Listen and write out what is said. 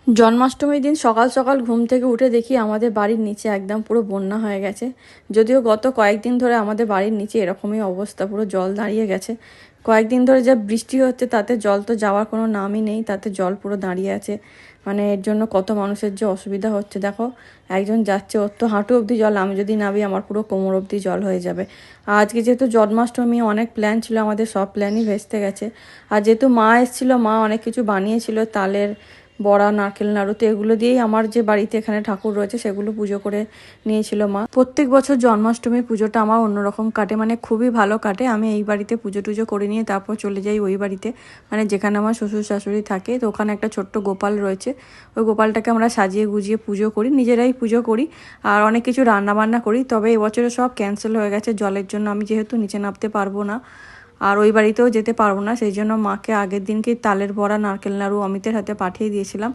জন্মাষ্টমীর দিন সকাল সকাল ঘুম থেকে উঠে দেখি আমাদের বাড়ির নিচে একদম পুরো বন্যা হয়ে গেছে। যদিও গত কয়েকদিন ধরে আমাদের বাড়ির নিচে এরকমই অবস্থা, পুরো জল দাঁড়িয়ে গেছে। কয়েকদিন ধরে যা বৃষ্টি হচ্ছে তাতে জল তো যাওয়ার কোনো নামই নেই, তাতে জল পুরো দাঁড়িয়ে আছে। মানে এর জন্য কত মানুষের যে অসুবিধা হচ্ছে দেখো। একজন যাচ্ছে, ওর তো হাঁটু অবধি জল, আমি যদি নামি আমার পুরো কোমর অবধি জল হয়ে যাবে। আর আজকে যেহেতু জন্মাষ্টমী, অনেক প্ল্যান ছিল আমাদের, সব প্ল্যানই ভেস্তে গেছে। আর যেহেতু মা এসেছিলো, মা অনেক কিছু বানিয়েছিল, তালের বড়া, নারকেল নাড়ু, তো এগুলো দিয়েই আমার যে বাড়িতে এখানে ঠাকুর রয়েছে সেগুলো পুজো করে নিয়েছিল মা। প্রত্যেক বছর জন্মাষ্টমী পুজোটা আমার অন্যরকম কাটে, মানে খুবই ভালো কাটে। আমি এই বাড়িতে পুজো টুজো করে নিয়ে তারপর চলে যাই ওই বাড়িতে, মানে যেখানে আমার শ্বশুর শাশুড়ি থাকে। তো ওখানে একটা ছোট্ট গোপাল রয়েছে, ওই গোপালটাকে আমরা সাজিয়ে গুজিয়ে পুজো করি, নিজেরাই পুজো করি। আর অনেক কিছু রান্না বান্না করি, তবে এবছরে সব ক্যান্সেল হয়ে গেছে জলের জন্য। আমি যেহেতু নিচে নামতে পারবো না আর ওই বাড়িতেও যেতে পারবো না, সেই জন্য মাকে আগের দিনকেই তালের বড়া, নারকেল নাড়ু অমিতের হাতে পাঠিয়ে দিয়েছিলাম।